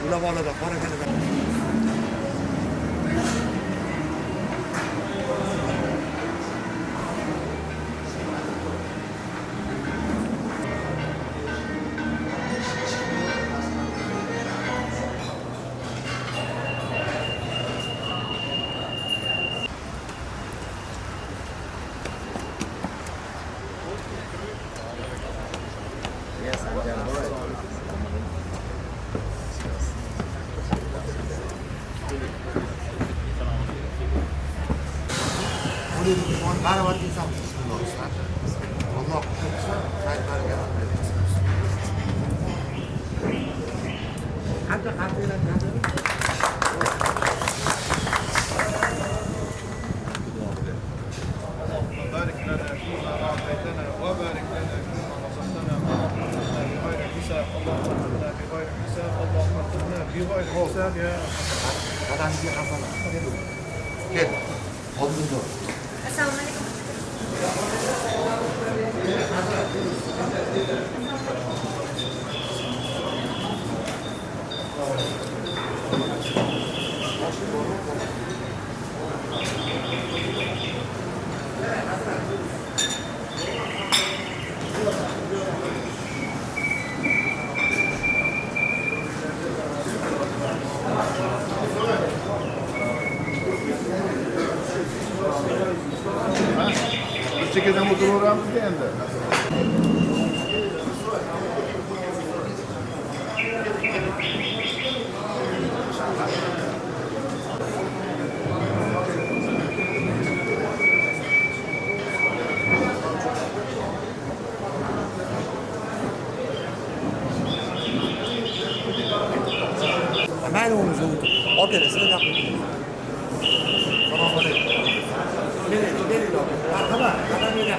Ular bolada qora keladi. Baravar inson bismillah. Alloh ko'psa, qaytarga rahmat. Qancha qanchalar qancha? بارك لنا فيما أعطيتنا وبارك لنا فيما رزقتنا اللهم ارزقنا بغير حساب اللهم ارزقنا بغير حساب اللهم ارزقنا بغير حساب يا Qadamga hasana. Kel. Oldinda. Assalomu alaykum. Çekeden oturuyoruz endi. Ma'lum o'zi. Otele sizga gapirdim. Assalomu alaykum. Keling. Marhaba. Qadamga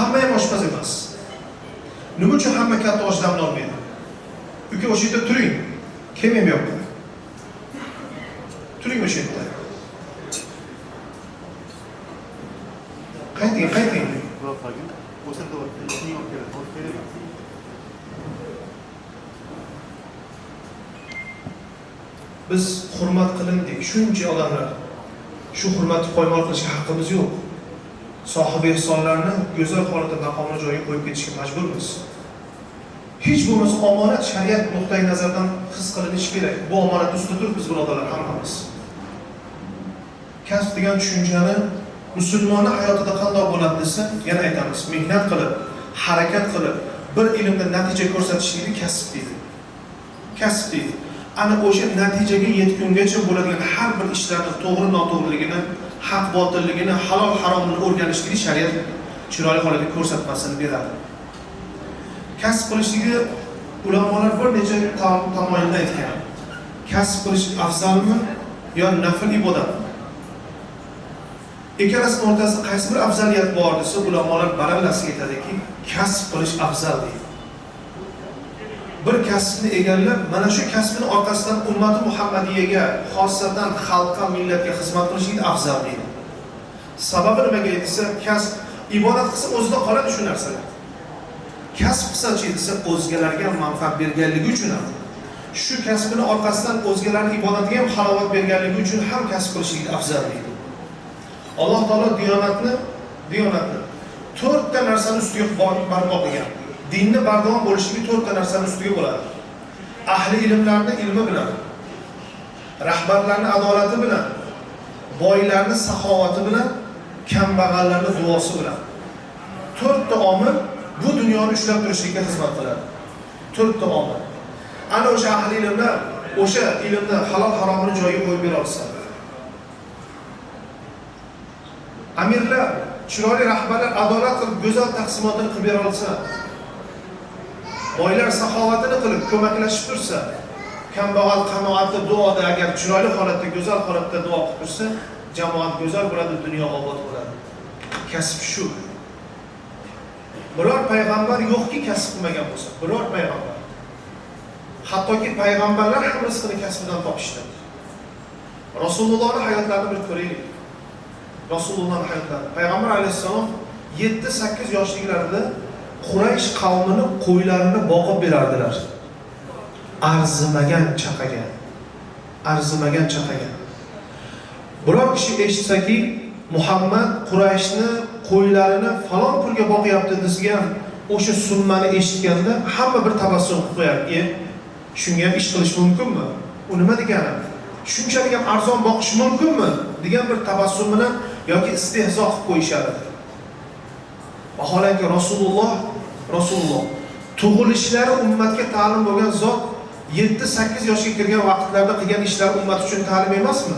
Hamma ham oshpaz emas. Nima uchun hamma katta osh damini olmaydi? Uka o'sha yerda turing. Kim ham yo'q. Turing o'sha yerda. Qayting. Biz hurmat qilindik, shuncha odamlar. Shu hurmatni poymol qilishga haqqimiz yo'q. Sohibi ehsonlarni go'zal holatda maqomli joyiga qo'yib ketishga majburmiz. Hech bo'lmasa omonat shariat nuqtai nazaridan his qilinishi kerak. Bu omonatni ustida turibmiz birodarlar hammamiz. kasb degan tushunchani musulmonning hayotida qanday bo'ladi desa, yana aytamiz, mehnat qilib, harakat qilib, bir ilmda natija ko'rsatishlikni kasb deydi. Kasb deydi. Ana o'sha natijaga yetgungacha bo'ladigan har bir ishlarning to'g'ri-noto'g'riligini, haq-botilligini, halol-haromini o'rganishlikni shariat chiroyli holda ko'rsatmasini beradi. Kasb qilishligi ulamolar bir necha tamoyilda aytgan. Kasb qilish afzalmi yo nafl ibodat? Ikkalasining o'rtasida qaysi bir afzaliyat bor desa, ulamolar barallasiga aytadiki, kasb qilish afzal deydi. Bir kasbni egallab, mana shu kasbning orqasidan ummati Muhammadiyaga, xosatan xalqqa, millatga xizmat qilishlik afzal deydi. Sababi nimaga desa, kasb ibodat qilsa o'zida qoladi shu narsalar. Kasb qilsa-chi desa, o'zgalarga manfaat berganligi uchun ham, shu kasbining orqasidan o'zgalarning ibodatiga ham halovat berganligi uchun ham kasb qilishlik afzal deydi. Alloh taolo diyonatni 4 ta narsani ustiga barpo qilgan. Dinni bardavom bo'lishligi 4 ta narsani ustiga bo'ladi. Ahli ilmlarning ilmi bilan, rahbarlarning adolati bilan, boylarning saxovati bilan, kambag'allarning duosi bilan. 4 ta omil bu dunyoni ushlab turishlikka xizmat qiladi. 4 ta omil. Ana o'sha ahli ilmlar o'sha ilmni halol haromini joyiga qo'yib bera olsa, amirlar, chiroyli rahbarlar adolat qilib go'zal taqsimotini qilib bera olsa, boylar saxovatini qilib ko'maklashib tursa, kambag'al qanoatli duoda agar chiroyli holatda, go'zal holatda duo qilib tursa, jamoat go'zal bo'ladi, dunyo obod bo'ladi. Kasb shu. Biror payg'ambar yo'qki kasb qilmagan bo'lsa, biror payg'ambar. Hattoki payg'ambarlar ham rizqini kasbidan topishdi. Rasulullohning hayotlarini bir ko'raylik. Rasulullohning hayotlari. Payg'ambar alayhissalom 7-8 yoshliklarida Quraysh qavmini qo'ylarini boqib berardilar. Arzimagan chaqaga. Biror kishi eshitsaki, Muhammad Qurayshni qo'ylarini falon pulga boqyapti degan o'sha summani eshitganda hamma bir tabassum qilib qo'yar. Shunga ham ish qilish mumkinmi? U nima degani? Shunchalik ham arzon boqish mumkinmi? degan bir tabassum bilan yoki istehzo qilib qo'yishadi. Vaholanki Rasululloh tug'ilishlari ummatga ta'lim bo'lgan zot 7-8 yoshga kirgan vaqtlarda qilgan ishlari ummat uchun ta'lim emasmi?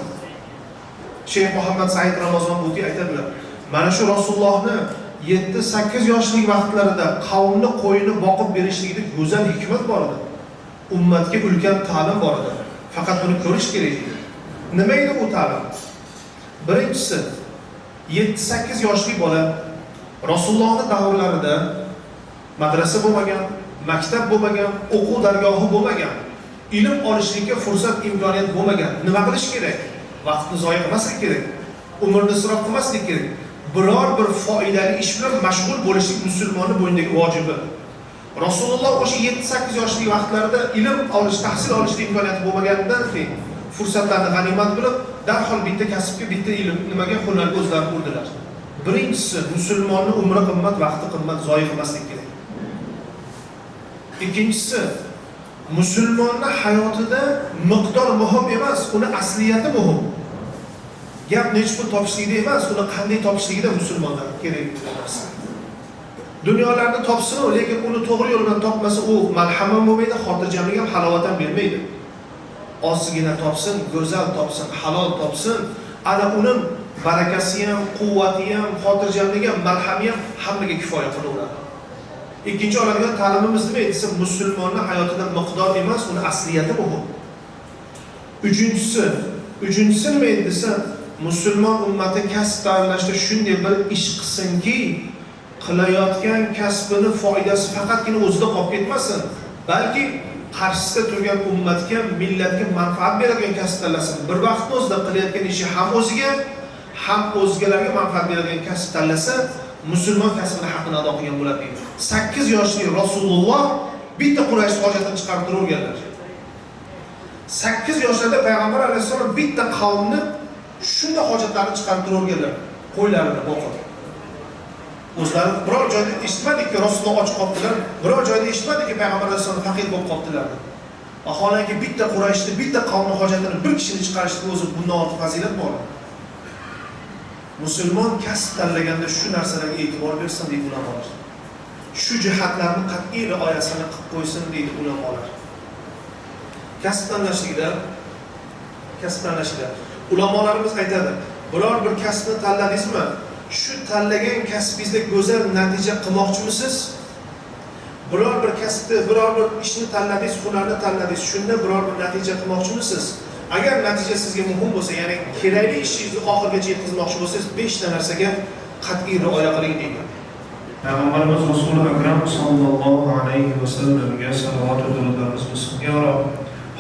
Sheyx Muhammad Said Ramazon Buti aytadilar. Mana shu Rasulullohni 7-8 yoshlik vaqtlarida qavmni qo'yini boqib berishlikda go'zal hikmat bor edi. Ummatga ulkan ta'lim bor edi. Faqat buni ko'rish kerak edi. Nima edi u ta'lim? Birinchisi, 7-8 yoshli bola Rasulullohning davrlarida madrasa bo'lmagan, maktab bo'lmagan, o'quv dargohi bo'lmagan, ilm olishlikka fursat, imkoniyat bo'lmagan. Nima qilish kerak? Vaqtni zoya qilmaslik kerak. Umrni isrof qilmaslik kerak. Biror bir foydali ish bilan mashg'ul bo'lishlik musulmonning bo'ynidagi vojibi. Rasululloh o'sha 7-8 yoshli vaqtlarida ilm olish, tahsil olish imkoniyati bo'lmaganidan keyin fursatlarni g'animat bilib, darhol bitta kasbga, bitta ilm nimaga qo'llarga o'zlari urdilar. Birinchisi, musulmonning umri qimmat, vaqti qimmat, zoya qilmaslik kerak. Ikkinchisi, musulmonning hayotida miqdor muhim emas, uni asliyati muhim. Gap nechta pul topishlikda emas, uni qanday topishligida musulmonlar kerak emas. Dunyolarni topsin, lekin uni to'g'ri yo'l bilan topmasa, u malham bo'lmaydi, xotirjamlik ham, halovat ham bermaydi. Ozgina topsin, go'zal topsin, halol topsin, ana uning barakasi ham, quvvati ham, xotirjamligi ham, marhami ham hammaga kifoya qilaveradi. Ikkinchi oladigan ta'limimiz nima desa, musulmonning hayotida miqdor emas, uni asliyati muhim. Uchinchisi nima desa, musulmon ummati kasb tanlashda shunday bir ish qilsinki, qilayotgan kasbini foydasi faqatgina o'zida qolib ketmasin, balki qarshisida turgan ummatga, millatga manfaat beradigan kasb tanlasin. Bir vaqtda o'zida qilayotgan ishi ham o'ziga, ham o'zgalarga manfaat beradigan kasb tanlasa, musulmon kasbini haqqini ado qilgan bo'ladi. 8 yoshli Rasululloh bitta Quraysh hojatini chiqarib turaverganlar. 8 yoshlarda payg'ambar alayhisalom bitta qavmni shunday hojatlarini chiqarib turaverganlar, qo'ylarini boqib. O'zlari biror joyda eshitmadiki Rasululloh och qoldilar, biror joyda eshitmadiki payg'ambar alayhisalom faqir bo'lib qoldilar. Vaholanki bitta Qurayshni, bitta qavmning hojatini bir kishini chiqarishning o'zi bundan ortiq fazilat bor. Musulmon kasb tanlaganda shu narsalarga e'tibor bersin deydi ulamolar. Shu jihatlarni qat'iy rioyasini qilib qo'ysin deydi ulamolar. Kasb tanlashida ulamolarimiz aytadi, biror bir kasbni tanladingizmi, shu tanlagan kasbingizda go'zal natija qilmoqchimisiz? Biror bir kasbni, biror bir ishni tanladingiz, hunarni tanladingiz, shunda biror bir natija qilmoqchimisiz? Agar natija sizga muhim bo'lsa, ya'ni kerakli ishingizni oxirigacha yetkazmoqchi bo'lsangiz, 5 ta narsaga qat'iy rioya qiling deydi. Payg'ambarimiz Rasul akram sallallohu alayhi va sallamga salovat va duolarimiz bo'lsin. Ya Rob,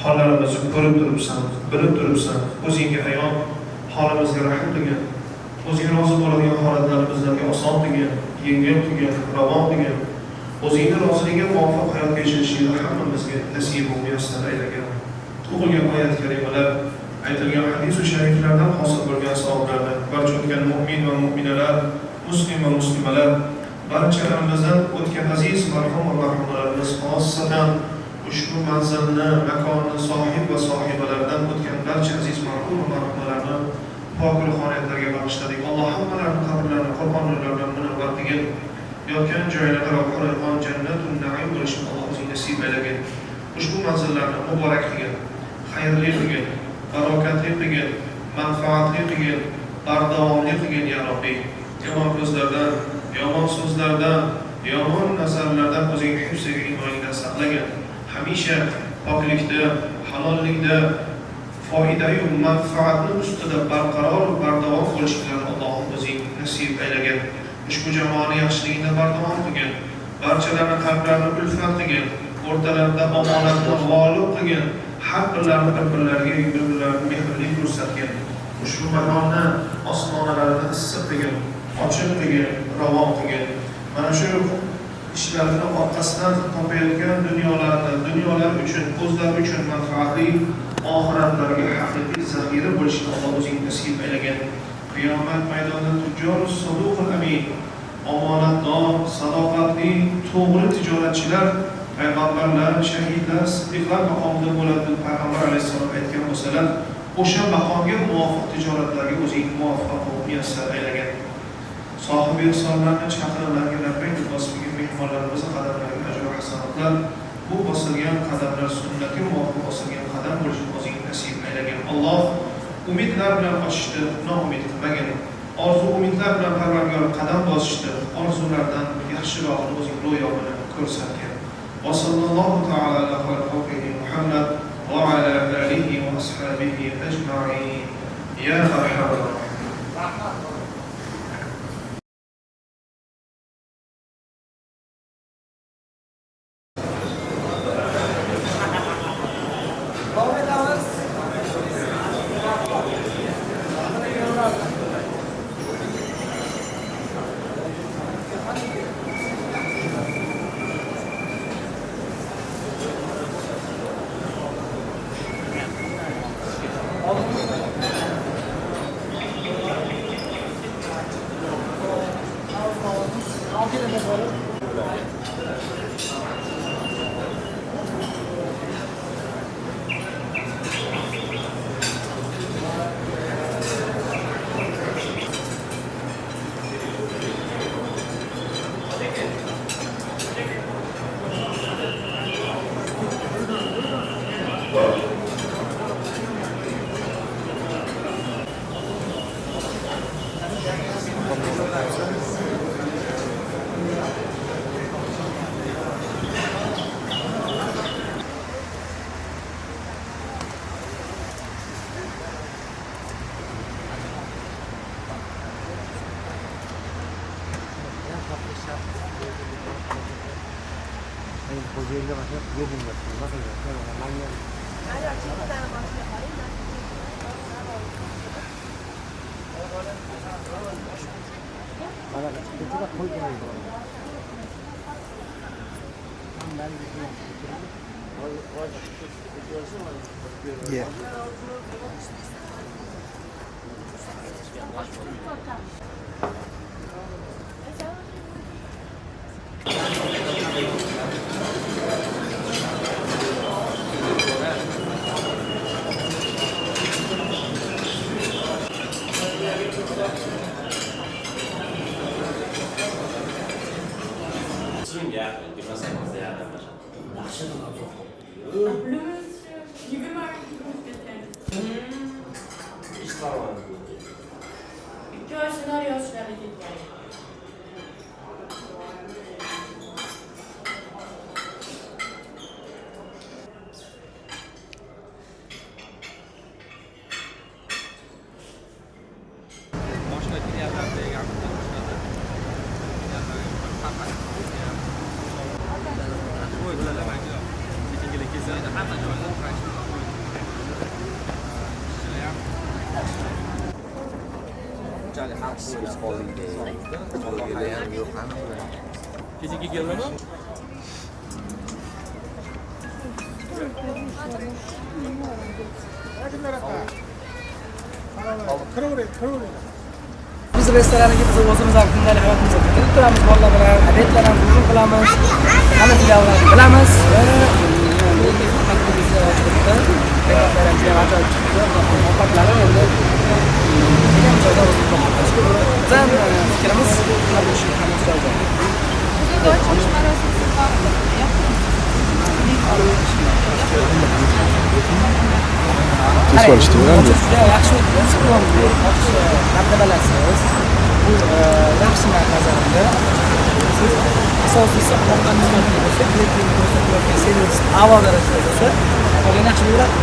hollarimizni ko'rib turibsan, bilib turibsan, o'zingga ayon, holimizga rahim qilgin. O'zingga rozi bo'ladigan holatlarimizga oson qilgin, yengil qilgin, ravon qilgin. O'zingga roziligiga muvofiq hayot kechirishni hammamizga nasib va muyassar aylagin. O'qilgan oyat karimalar, aytilgan hadis va shariflardan hosil bo'lgan savoblarni barcha o'tgan mu'min va mu'minalar, muslim va muslimalar, barchalarimizdan o'tgan aziz marhum va marhumalarimiz xossatan ushbu manzilni, makonni sohib va sohibalaridan o'tgan barcha aziz marhum va marhumalarni pok ruhoniyatlarga bag'ishladik. Alloh hammalarini qabrlarini Qur'on nurlari bilan munavvar qilgin. Yotgan joylari Rohman jannatun na'im bo'lishini Alloh o'zi nasib aylagin. Ushbu manzillarni muborak qilgin, xayrli qilgin, barokatli qilgin, manfaatli qilgin, bardavomli qilgin ya Robbi. Yomon ko'zlardan, yomon so'zlardan, yomon nazarlardan o'zing hifziga imoyingdan saqlagin. Hamisha poklikda, halollikda, foydayu manfaatni ustida barqaror va bardavom bo'lishlarni Alloh o'zing nasib aylagin. Ushbu jamoani yaxshiligida bardavom qilgin. Barchalarning qalblarini ulfat qilgin. O'rtalarida omonatni g'olib qilgin. Har birlarini bir-birlariga yuriblarni mehrli ko'rsatgin. Ushbu makonni osmonalarini issiq qilgin, ochiq qilgin, ravon qilgin. Mana shu ishlarni orqasidan topayotgan dunyolar uchun, o'zlari uchun manfaatli, oxiratlarga haqiqiy zaxira bo'lishini Alloh o'zing nasib aylagin. Qiyomat maydonida tujjorus sodiqul amin, omonatdor, sadoqatli, to'g'ri tijoratchilar, payg'ambarlar, shahidlar, siddiqlar maqomida bo'ladi deb payg'ambar alayhissalom aytgan bo'lsalar, o'sha maqomga muvofiq tijoratlarga o'zing muvaffaq va muyassar aylagin. Sohibi ihsonlarni chaqiriqlarga labbay deb bosib kelgan mehmonlarimizni qadamlariga ajr va hasanatlar, bu bosilgan qadamlar sunnatga muvofiq bosilgan qadam bo'lishini o'zing nasib aylagin. Alloh umidlar bilan ochishdi, noumid qilmagin. Orzu umidlar bilan Parvardigor qadam bosishdi, orzulardan yaxshirog'ini o'zing ro'yobini ko'rsatgin. Va sallallohu ta'ala ala xalqihi Muhammad va ala alihi va ashabihi ajma'in. Ya arhamar rohimin. Kocaeli'de başlayıp yedim yaptım. Nasıl yaptım? Ben yedim. Bana kötü de koy koydu. Ben yeah. İki ay senaryo yoshlarga ketgan. Kesinlikle gelmedi mi? Biz restoranga biz o'zimiz ham kundalik hayotimizni bitirib turamiz bolalar bilan, obedlar ham hujum qilamiz, hamma videolarni bilamiz va ovqatlari endi degan joyda biz ham fikrimiz har bir ishga qarash joyda. Ochilish marosimi yaxshi o'tdi, martabalasiz. Bu yaxshi nazarimda. Siz asosiysi ovqat sifatli bo'lsa, lekin ko'rsatuvga servis a'lo darajada bo'lsa, qolgan yaxshi bo'ladi.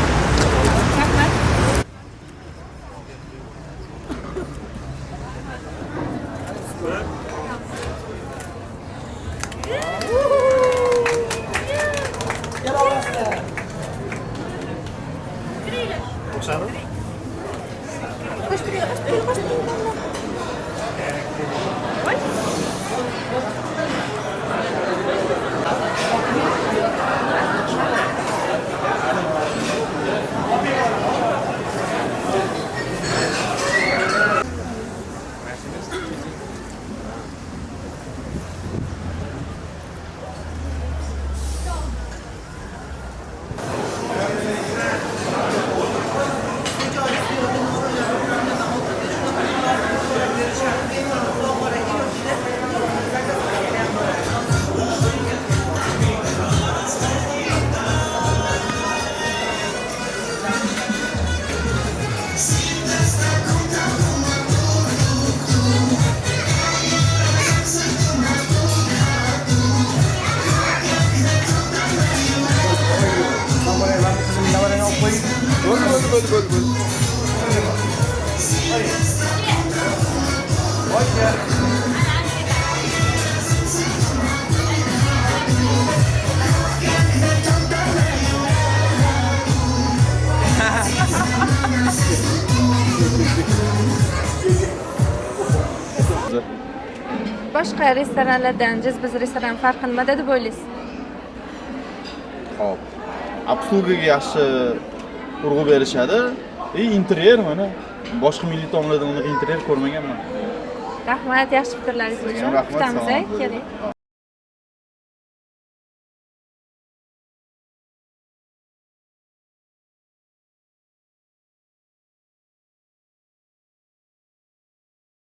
boshqa restoranlardan biz restoran farqi nimada deb o'ylaysiz? Hop. Obslugaga yaxshi urg'u berishadi. Interyer mana boshqa milliy taomlarda unaqa interyer ko'rmaganman. Rahmat, yaxshi fikrlaringiz uchun. Rahmat, Kutamiz, salom. keling.